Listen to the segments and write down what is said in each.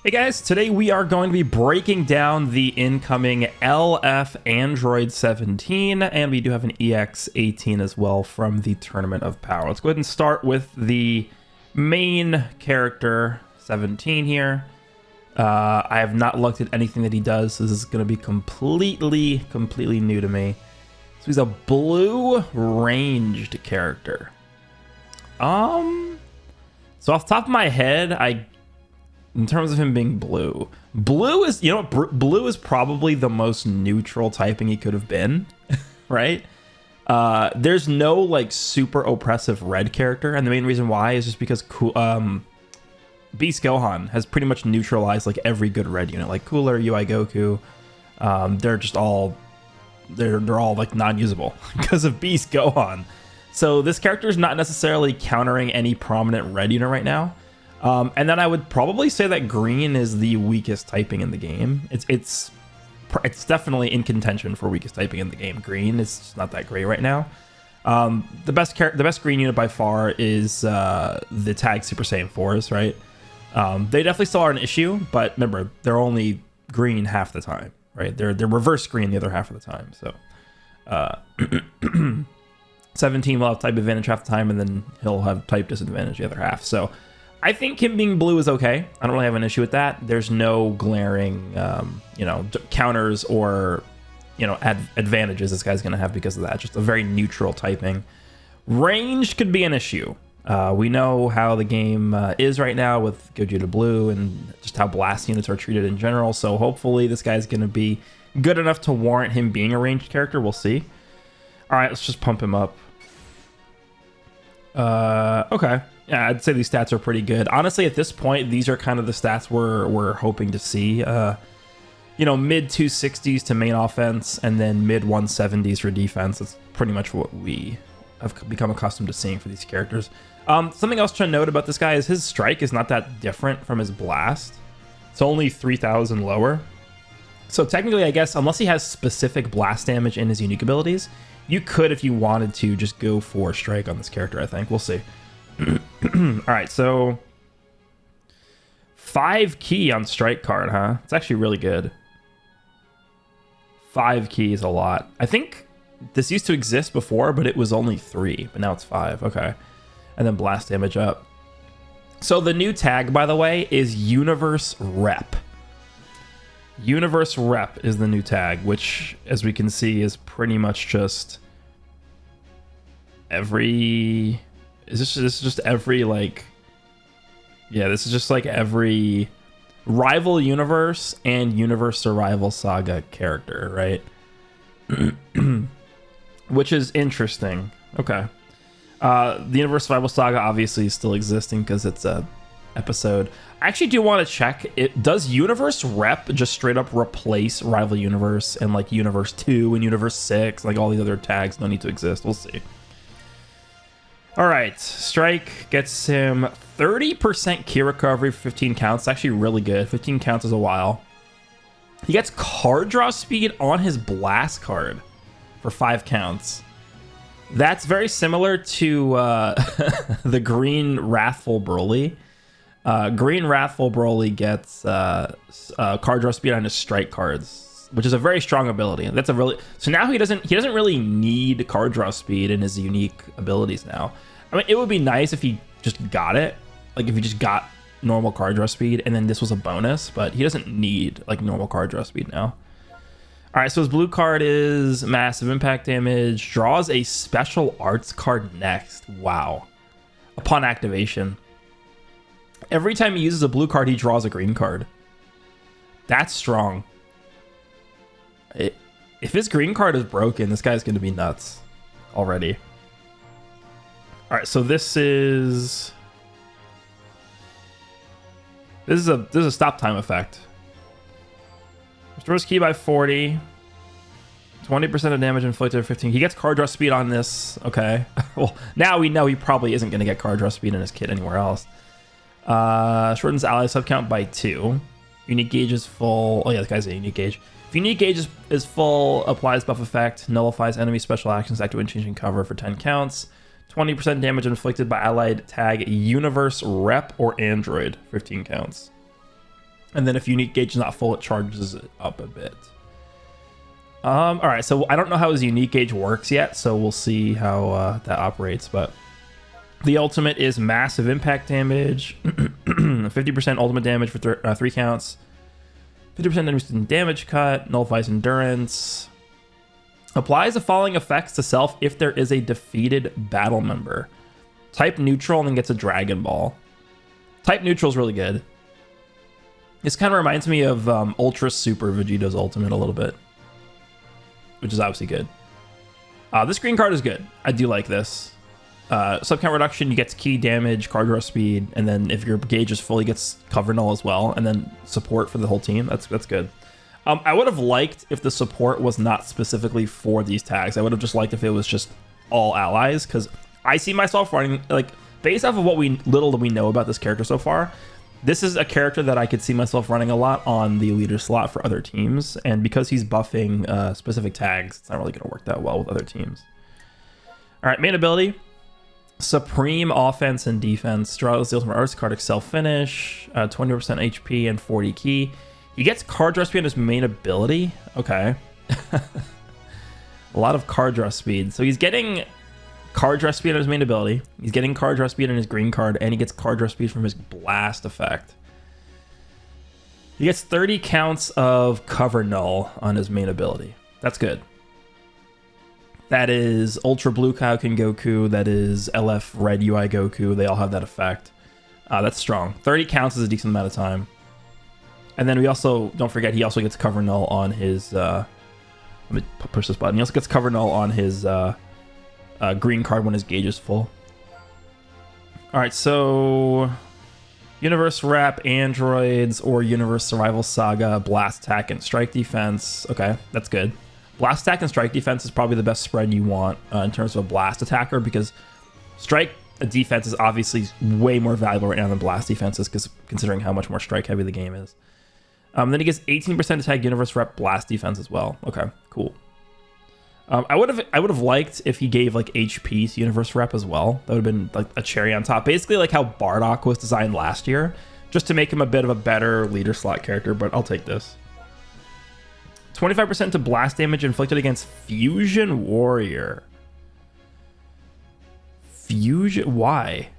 Hey guys, today we are going to be breaking down the incoming LF Android 17, and we do have an EX 18 as well from the Tournament of Power. Let's go ahead and start with the main character, 17 here. I have not looked at anything that he does, so this is going to be completely new to me. So he's a blue ranged character. So off the top of my head, in terms of him being blue is, blue is probably the most neutral typing he could have been, right? There's no like super oppressive red character, and the main reason why is just because Beast Gohan has pretty much neutralized like every good red unit, like Cooler, UI Goku. They're all like non-usable because of Beast Gohan. So this character is not necessarily countering any prominent red unit right now. And then I would probably say that green is the weakest typing in the game. It's definitely in contention for weakest typing in the game. Green is just not that great right now. The best green unit by far is the tag Super Saiyan 4s, right? They definitely still are an issue, but remember, they're only green half the time, right? They're reverse green the other half of the time. So 17 will have type advantage half the time, and then he'll have type disadvantage the other half. So I think him being blue is okay. I don't really have an issue with that. There's no glaring, counters or, advantages this guy's going to have because of that. Just a very neutral typing. Range could be an issue. We know how the game is right now with Gogeta Blue and just how blast units are treated in general. So hopefully this guy's going to be good enough to warrant him being a ranged character. We'll see. All right, let's just pump him up. Okay. Yeah, I'd say these stats are pretty good. Honestly, at this point, these are kind of the stats we're hoping to see. Mid 260s to main offense, and then mid 170s for defense. That's pretty much what we have become accustomed to seeing for these characters. Something else to note about this guy is his strike is not that different from his blast. It's only 3,000 lower. So technically, I guess, unless he has specific blast damage in his unique abilities, you could, if you wanted to, just go for strike on this character, I think. We'll see. All right, so 5 key on strike card, huh? It's actually really good. 5 key is a lot. I think this used to exist before, but it was only 3, but now it's 5. Okay. And then blast damage up. So the new tag, by the way, is Universe Rep. Universe Rep is the new tag, which, as we can see, is pretty much just every... This is just every, like... Yeah, this is just like every Rival Universe and Universe Survival Saga character, right? Which is interesting. Okay. The Universe Survival Saga obviously is still existing because it's a episode. I actually do want to check it. Does Universe Rep just straight up replace Rival Universe and like Universe 2 and Universe 6? Like all these other tags don't need to exist. We'll see. All right, strike gets him 30% key recovery for 15 counts. It's actually really good. 15 counts is a while. He gets card draw speed on his blast card for 5 counts. That's very similar to the green Wrathful Broly. Green Wrathful Broly gets card draw speed on his strike cards, which is a very strong ability. That's a really... So now he doesn't really need card draw speed in his unique abilities now. I mean, it would be nice if he just got it. Like if he just got normal card draw speed and then this was a bonus, but he doesn't need like normal card draw speed now. All right, so his blue card is massive impact damage, draws a special arts card next. Wow. Upon activation. Every time he uses a blue card, he draws a green card. That's strong. If his green card is broken, this guy's going to be nuts already. All right, so this is a stop time effect. Restores key by 40. 20% of damage inflicted 15. He gets card draw speed on this. Okay. Well, now we know he probably isn't going to get card draw speed in his kit anywhere else. Shortens ally sub count by 2. Unique gauge is full. Oh yeah, this guy's a unique gauge. If unique gauge is full, applies buff effect, nullifies enemy special actions, activate changing cover for 10 counts. 20% damage inflicted by allied tag Universe Rep or Android, 15 counts. And then if unique gauge is not full, it charges it up a bit. All right, so I don't know how his unique gauge works yet, so we'll see how that operates. But the ultimate is massive impact damage, 50% ultimate damage for 3 counts, 50% damage cut, nullifies endurance, applies the following effects to self if there is a defeated battle member. Type neutral and then gets a Dragon Ball. Type neutral is really good. This kind of reminds me of Ultra Super Vegeta's ultimate a little bit, which is obviously good. This green card is good. I do like this. Subcount reduction, you get key damage, card draw speed, and then if your gauge is full, he gets cover null as well, and then support for the whole team. That's good. I would have liked if the support was not specifically for these tags. I would have just liked if it was just all allies, because I see myself running, like, based off of what little we know about this character so far, this is a character that I could see myself running a lot on the leader slot for other teams, and because he's buffing specific tags, it's not really going to work that well with other teams. All right, main ability, Supreme Offense and Defense. Draws the ultimate arts card, Excel Finish, 20% HP and 40 key. He gets card draw speed on his main ability. Okay. A lot of card draw speed. So he's getting card draw speed on his main ability. He's getting card draw speed on his green card, and he gets card draw speed from his blast effect. He gets 30 counts of cover null on his main ability. That's good. That is Ultra Blue Kaioken Goku. That is LF Red UI Goku. They all have that effect. That's strong. 30 counts is a decent amount of time. And then we also, don't forget, he also gets cover null on his, let me push this button. He also gets cover null on his green card when his gauge is full. All right, so Universe Rep, Androids, or Universe Survival Saga, Blast Attack, and Strike Defense. Okay, that's good. Blast Attack and Strike Defense is probably the best spread you want in terms of a Blast Attacker, because Strike Defense is obviously way more valuable right now than Blast Defenses, because considering how much more strike heavy the game is. Then he gets 18% attack, Universe Rep, Blast Defense as well. Okay, cool. I would have liked if he gave like HP to Universe Rep as well. That would have been like a cherry on top. Basically like how Bardock was designed last year, just to make him a bit of a better leader slot character, but I'll take this. 25% to blast damage inflicted against Fusion Warrior. Fusion, why?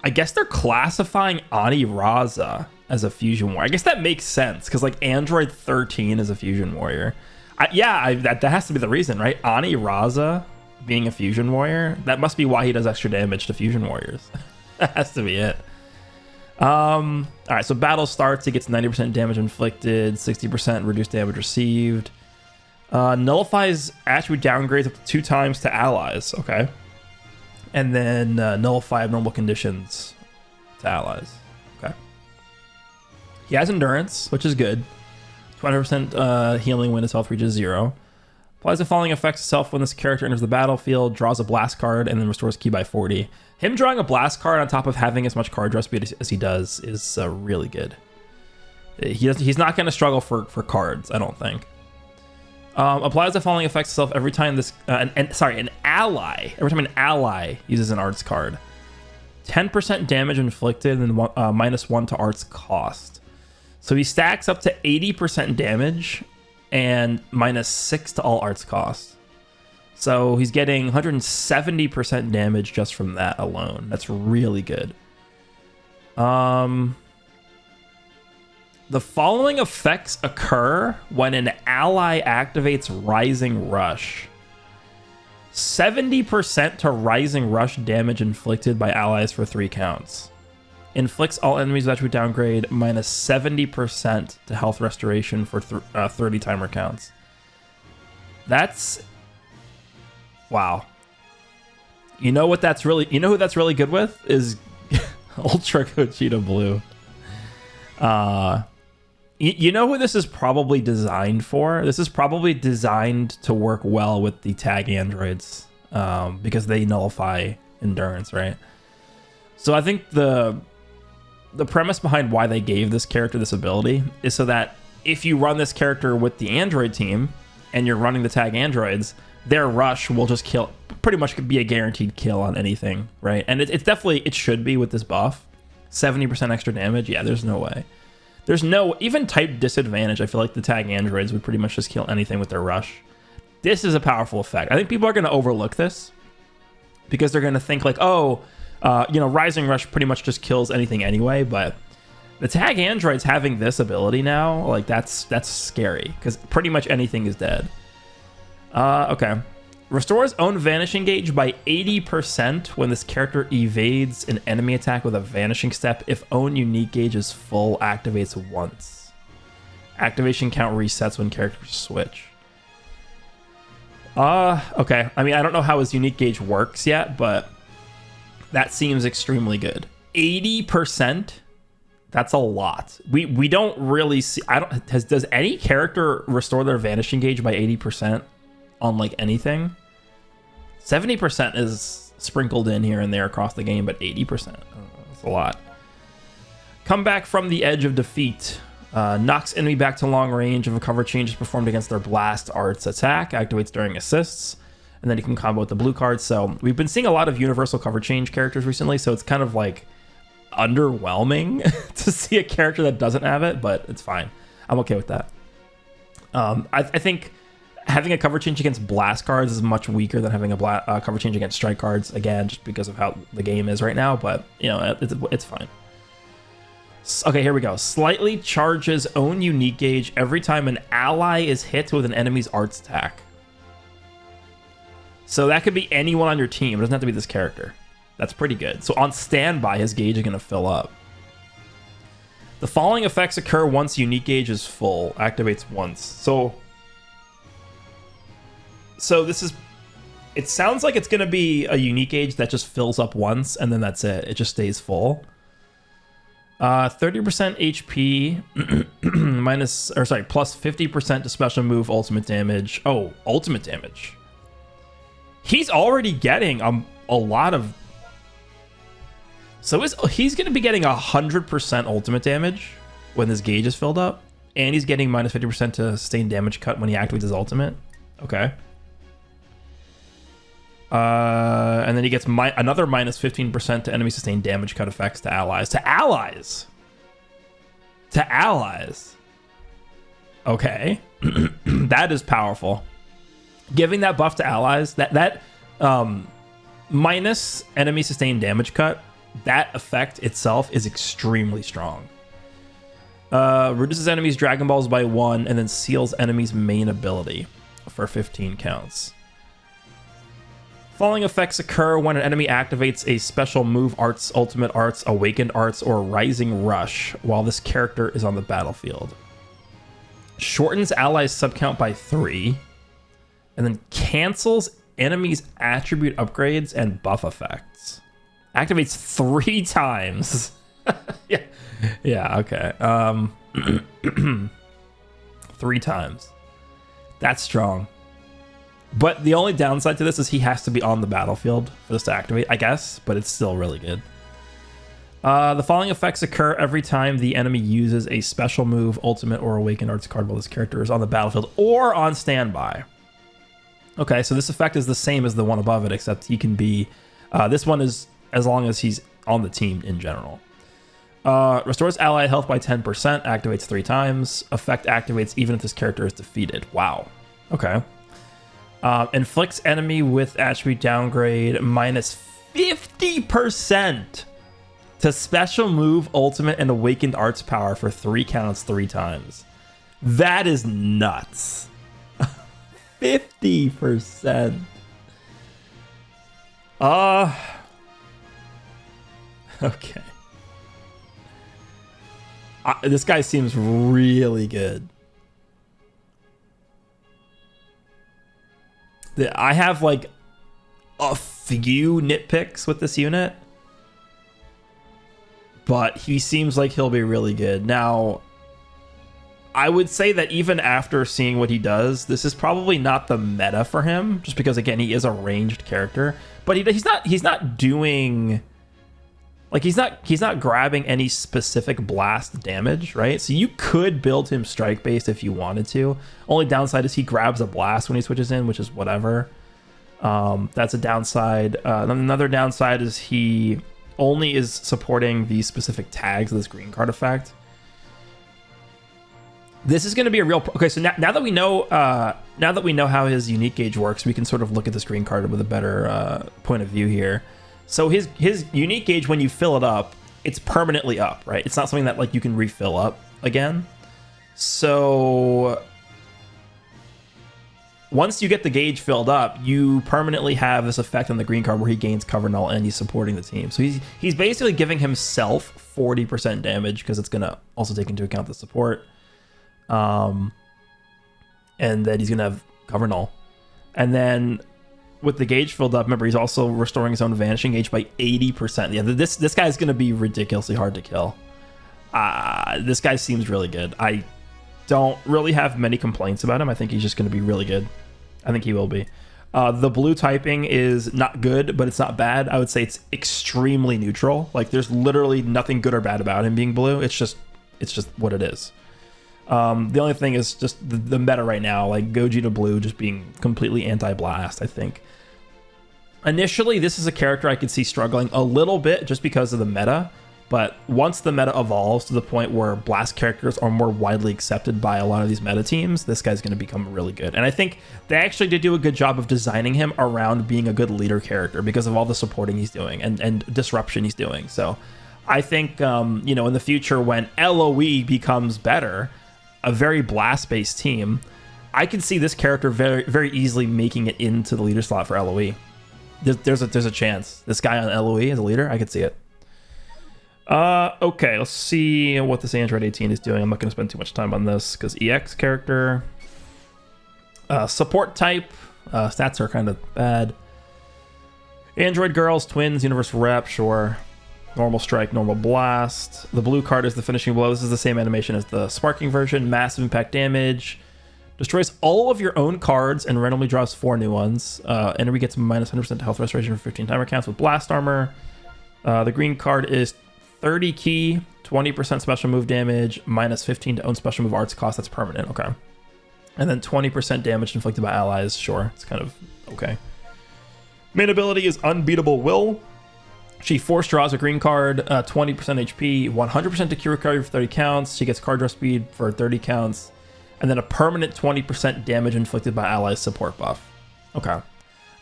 I guess they're classifying Ani Raza as a Fusion Warrior. I guess that makes sense, because like Android 13 is a Fusion Warrior. That has to be the reason, right? Ani Raza being a Fusion Warrior, that must be why he does extra damage to Fusion Warriors. That has to be it. All right, so battle starts. He gets 90% damage inflicted, 60% reduced damage received. Nullifies attribute downgrades up to 2 times to allies. Okay. And then nullify abnormal conditions to allies. Okay. He has endurance, which is good. 200% healing when his health reaches 0. Applies the following effects to self when this character enters the battlefield, draws a blast card, and then restores ki by 40. Him drawing a blast card on top of having as much card draw speed as he does is really good. He's not going to struggle for cards, I don't think. Applies the following effects to self every time an ally. Every time an ally uses an arts card. 10% damage inflicted and -1 to arts cost. So he stacks up to 80% damage and -6 to all arts costs. So he's getting 170% damage just from that alone. That's really good. The following effects occur when an ally activates Rising Rush. 70% to Rising Rush damage inflicted by allies for 3 counts. Inflicts all enemies with attribute downgrade, -70% to health restoration for 30 timer counts. That's... wow. You know who that's really good with? Is Ultra Gogeta Blue. You know who this is probably designed for? This is probably designed to work well with the tag androids, because they nullify endurance, right? So I think the premise behind why they gave this character this ability is so that if you run this character with the android team and you're running the tag androids, their rush will just kill, pretty much be a guaranteed kill on anything, right? And it's definitely, it should be with this buff. 70% extra damage, yeah, there's no way. There's no, even type disadvantage, I feel like the tag androids would pretty much just kill anything with their rush. This is a powerful effect. I think people are going to overlook this because they're going to think like, oh, Rising Rush pretty much just kills anything anyway, but the tag androids having this ability now, like that's scary because pretty much anything is dead. Okay. Restores own vanishing gauge by 80% when this character evades an enemy attack with a vanishing step if own unique gauge is full, activates once. Activation count resets when characters switch. Okay. I mean, I don't know how his unique gauge works yet, but that seems extremely good. 80%? That's a lot. We don't really see, does any character restore their vanishing gauge by 80% on like anything? 70% is sprinkled in here and there across the game, but 80%, that's a lot. Come back from the edge of defeat. Knocks enemy back to long range if a cover change is performed against their blast arts attack. Activates during assists. And then you can combo with the blue cards. So we've been seeing a lot of universal cover change characters recently, so it's kind of like underwhelming to see a character that doesn't have it, but it's fine. I'm okay with that. I think having a cover change against blast cards is much weaker than having a cover change against strike cards, again, just because of how the game is right now, but it's fine. Okay, here we go. Slightly charges own unique gauge every time an ally is hit with an enemy's arts attack. So that could be anyone on your team. It doesn't have to be this character. That's pretty good. So on standby, his gauge is going to fill up. The following effects occur once unique gauge is full. Activates once. So this is... It sounds like it's going to be a unique gauge that just fills up once, and then that's it. It just stays full. 30% HP plus 50% to special move ultimate damage. Oh, ultimate damage. He's already getting a lot of... So he's going to be getting 100% ultimate damage when this gauge is filled up. And he's getting minus 50% to sustained damage cut when he activates his ultimate. Okay. And then he gets another minus 15% to enemy sustained damage cut effects to allies. To allies! To allies! Okay. That is powerful. Giving that buff to allies, that minus enemy sustained damage cut, that effect itself is extremely strong. Reduces enemies' Dragon Balls by 1 and then seals enemies' main ability for 15 counts. Following effects occur when an enemy activates a special move, arts, ultimate arts, awakened arts, or rising rush while this character is on the battlefield. Shortens allies' subcount by 3. And then cancels enemies' attribute upgrades and buff effects. Activates 3 times. Yeah, okay. 3 times. That's strong. But the only downside to this is he has to be on the battlefield for this to activate, I guess, but it's still really good. The following effects occur every time the enemy uses a special move, ultimate, or awakened arts card while this character is on the battlefield or on standby. Okay, so this effect is the same as the one above it, except he can be... this one is as long as he's on the team in general. Restores ally health by 10%, activates 3 times. Effect activates even if this character is defeated. Wow. Okay. Inflicts enemy with attribute downgrade minus 50% to special move, ultimate, and awakened arts power for 3 counts 3 times. That is nuts. 50%. Okay. This guy seems really good. I have like a few nitpicks with this unit, but he seems like he'll be really good. Now, I would say that even after seeing what he does, this is probably not the meta for him, just because again he is a ranged character. But he's not doing Like he's not grabbing any specific blast damage, right? So you could build him strike based if you wanted to. Only downside is he grabs a blast when he switches in, which is whatever. That's a downside. Another downside is he only is supporting the specific tags of this green card effect. This is going to be a real okay. So now that we know how his unique gauge works, we can sort of look at this green card with a better point of view here. So his unique gauge, when you fill it up, it's permanently up, right? It's not something that like you can refill up again. So once you get the gauge filled up, you permanently have this effect on the green card where he gains cover null and he's supporting the team. So he's basically giving himself 40% damage because it's gonna also take into account the support. And that he's gonna have cover null. And then with the gauge filled up, remember he's also restoring his own vanishing gauge by 80%. Yeah, this guy's gonna be ridiculously hard to kill. This guy seems really good. I don't really have many complaints about him. I think he's just gonna be really good. I think he will be. The blue typing is not good, but it's not bad. I would say it's extremely neutral. Like there's literally nothing good or bad about him being blue. It's just what it is. The only thing is just the meta right now, like Gogeta blue just being completely anti-blast, I think. Initially, this is a character I could see struggling a little bit just because of the meta, but once the meta evolves to the point where blast characters are more widely accepted by a lot of these meta teams, this guy's going to become really good. And I think they actually did do a good job of designing him around being a good leader character because of all the supporting he's doing and disruption he's doing. So I think, in the future when LOE becomes better, a very blast-based team, I can see this character very, very easily making it into the leader slot for LOE. There's a chance. This guy on LOE as a leader, I could see it. Okay, let's see what this Android 18 is doing. I'm not going to spend too much time on this because EX character. Support type. Stats are kind of bad. Android girls, twins, universal rep, sure. Normal strike, normal blast. The blue card is the finishing blow. This is the same animation as the sparking version. Massive impact damage. Destroys all of your own cards and randomly draws 4 new ones. Enemy gets minus 100% health restoration for 15 timer counts with blast armor. The green card is 30 key, 20% special move damage, minus 15 to own special move arts cost. That's permanent. Okay. And then 20% damage inflicted by allies. Sure. It's kind of okay. Main ability is Unbeatable Will. She force draws a green card, 20% HP, 100% to cure recovery for 30 counts. She gets card draw speed for 30 counts. And then a permanent 20% damage inflicted by allies support buff. Okay.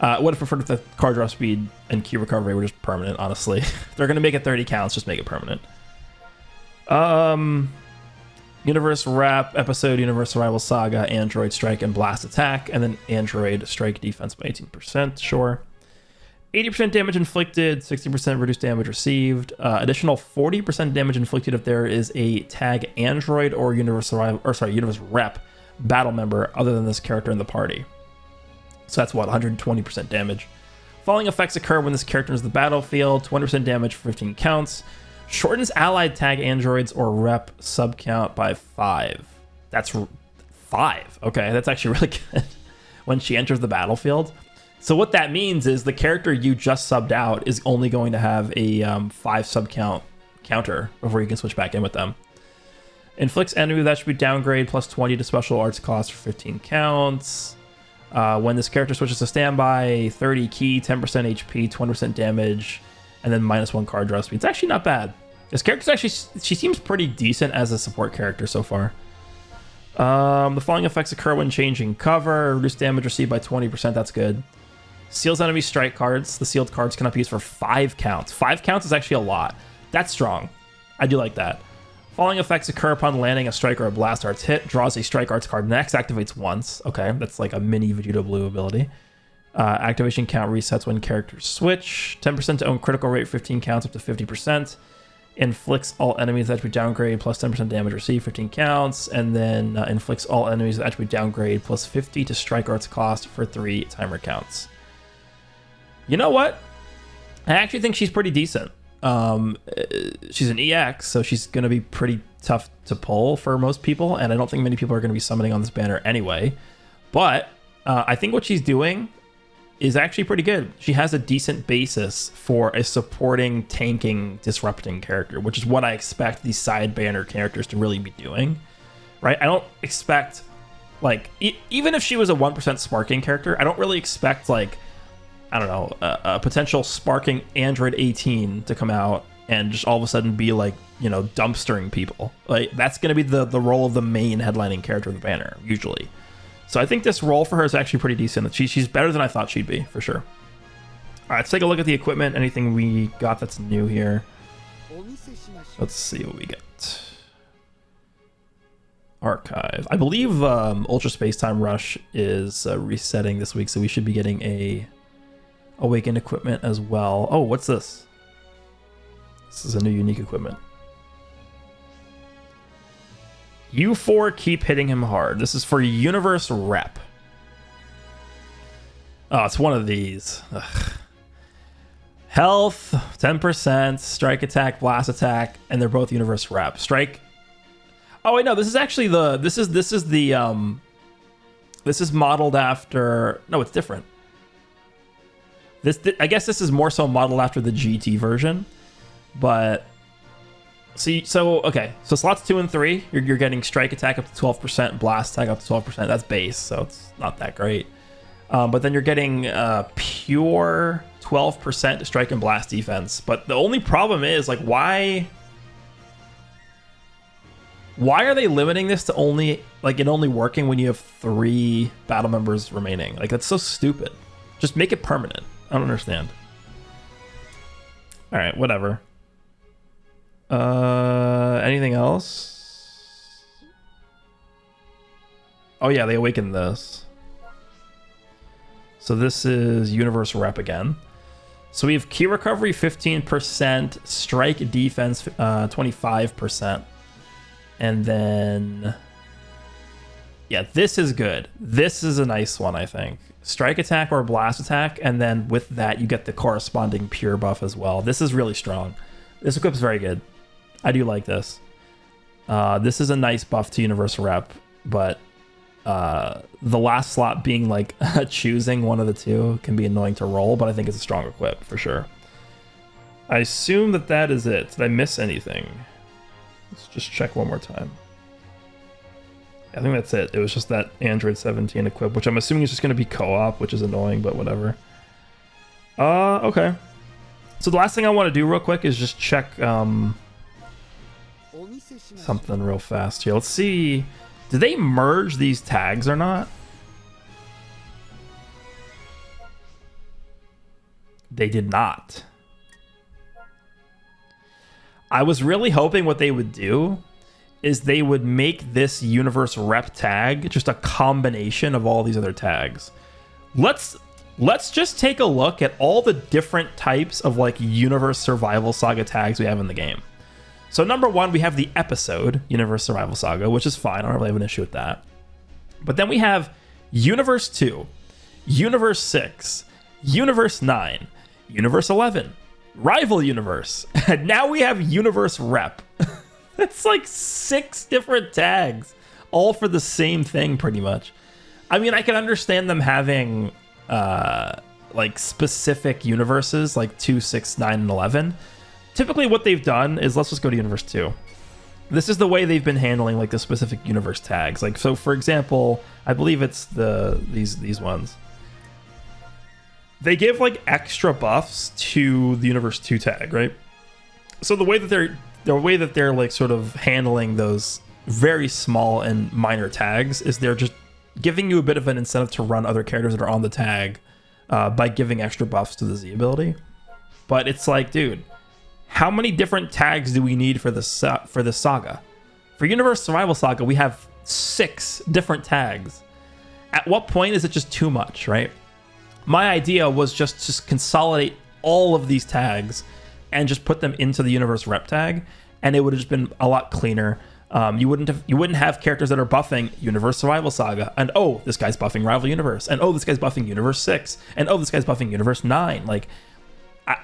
Would have preferred if the card draw speed and key recovery were just permanent, honestly. If they're going to make it 30 counts, just make it permanent. Universe Wrap, Episode, Universe Survival Saga, Android Strike and Blast Attack, and then Android Strike Defense by 18%, sure. 80% damage inflicted, 60% reduced damage received. Additional 40% damage inflicted if there is a tag Android or Universe Rep battle member other than this character in the party. So that's what, 120% damage. Following effects occur when this character is the battlefield. 20% damage for 15 counts. Shortens allied tag androids or rep sub count by 5. That's 5. Okay, that's actually really good. When she enters the battlefield. So what that means is the character you just subbed out is only going to have a 5 sub count counter before you can switch back in with them. Inflicts enemy with attribute downgrade plus 20 to special arts cost for 15 counts. When this character switches to standby, 30 key, 10% HP, 20% damage, and then minus 1 card draw speed. It's actually not bad. This character's actually, she seems pretty decent as a support character so far. The following effects occur when changing cover. Reduce damage received by 20%. That's good. Seals enemy strike cards. The sealed cards cannot be used for 5 counts. 5 counts is actually a lot. That's strong. I do like that. Following effects occur upon landing a strike or a blast arts hit. Draws a strike arts card next. Activates once. Okay, that's like a mini Vegeta Blue ability. Activation count resets when characters switch. 10% to own critical rate, 15 counts up to 50%. Inflicts all enemies with attribute downgrade plus 10% damage received, 15 counts. And then inflicts all enemies with attribute downgrade plus 50 to strike arts cost for 3 timer counts. You know what? I actually think she's pretty decent. She's an EX, so she's going to be pretty tough to pull for most people. And I don't think many people are going to be summoning on this banner anyway. But I think what she's doing is actually pretty good. She has a decent basis for a supporting, tanking, disrupting character, which is what I expect these side banner characters to really be doing, right? I don't expect, like, even if she was a 1% sparking character, I don't really expect, like, I don't know, a potential sparking Android 18 to come out and just all of a sudden be like, you know, dumpstering people. Like, that's going to be the role of the main headlining character of the banner, usually. So I think this role for her is actually pretty decent. She's better than I thought she'd be, for sure. All right, let's take a look at the equipment. Anything we got that's new here? Let's see what we get. Archive. I believe Ultra Space Time Rush is resetting this week, so we should be getting a Awakened equipment as well. Oh, what's this? This is a new unique equipment. U4, keep hitting him hard. This is for Universe Rep. Oh, it's one of these. Ugh. Health, 10%, strike attack, blast attack, and they're both Universe Rep. Strike. Oh wait, no, this is actually the this is modeled after, no, it's different. I guess this is more so modeled after the GT version, but okay, so slots 2 and 3, you're getting strike attack up to 12%, blast attack up to 12%. That's base, so it's not that great. But then you're getting pure 12% strike and blast defense. But the only problem is, like, why are they limiting this to only, like, it only working when you have 3 battle members remaining? Like, that's so stupid. Just make it permanent. I don't understand. All right, whatever. Anything else? Oh yeah, they awakened this. So this is Universe Rep again. So we have key recovery 15%, strike defense 25%. And then, yeah, this is good. This is a nice one, I think. Strike attack or blast attack, and then with that you get the corresponding pure buff as well. This is really strong. This equip's very good. I do like this. This is a nice buff to Universe Rep, but the last slot being like choosing one of the two can be annoying to roll, but I think it's a strong equip for sure. I assume that is it. Did I miss anything? Let's just check one more time. I think that's it. It was just that Android 17 equip, which I'm assuming is just going to be co-op, which is annoying, but whatever. Okay. So the last thing I want to do real quick is just check something real fast here. Let's see. Did they merge these tags or not? They did not. I was really hoping what they would do is they would make this Universe Rep tag just a combination of all these other tags. Let's just take a look at all the different types of like Universe Survival Saga tags we have in the game. So number one, we have the episode Universe Survival Saga, which is fine. I don't really have an issue with that. But then we have Universe 2, Universe 6, Universe 9, Universe 11, Rival Universe, and now we have Universe Rep. It's like 6 different tags, all for the same thing, pretty much. I mean, I can understand them having like specific universes, like 2, 6, 9, and 11. Typically, what they've done is, let's just go to Universe 2. This is the way they've been handling like the specific universe tags. Like, so for example, I believe it's these ones. They give like extra buffs to the Universe 2 tag, right? So the way that they're like sort of handling those very small and minor tags is they're just giving you a bit of an incentive to run other characters that are on the tag by giving extra buffs to the Z ability. But it's like, dude, how many different tags do we need for this saga? For Universe Survival Saga, we have 6 different tags. At what point is it just too much, right? My idea was just to consolidate all of these tags and just put them into the Universe Rep tag, and it would have just been a lot cleaner. You wouldn't have characters that are buffing Universe Survival Saga, and oh, this guy's buffing Rival Universe, and oh, this guy's buffing Universe 6, and oh, this guy's buffing Universe 9. Like,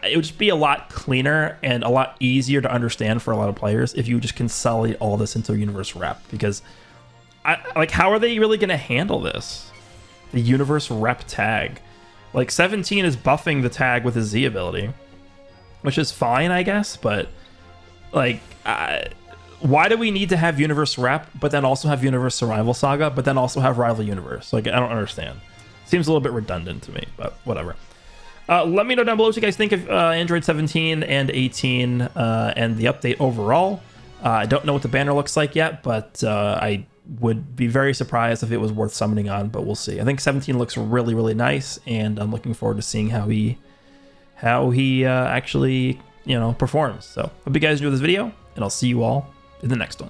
it would just be a lot cleaner and a lot easier to understand for a lot of players if you just consolidate all this into Universe Rep. Because, how are they really going to handle this? The Universe Rep tag. Like 17 is buffing the tag with his Z ability, which is fine, I guess, but like, why do we need to have Universe Rep, but then also have Universe Survival Saga, but then also have Rival Universe? Like, I don't understand. Seems a little bit redundant to me, but whatever. Let me know down below what you guys think of Android 17 and 18 and the update overall. I don't know what the banner looks like yet, but I would be very surprised if it was worth summoning on, but we'll see. I think 17 looks really, really nice, and I'm looking forward to seeing how he actually, you know, performs. So hope you guys enjoyed this video, and I'll see you all in the next one.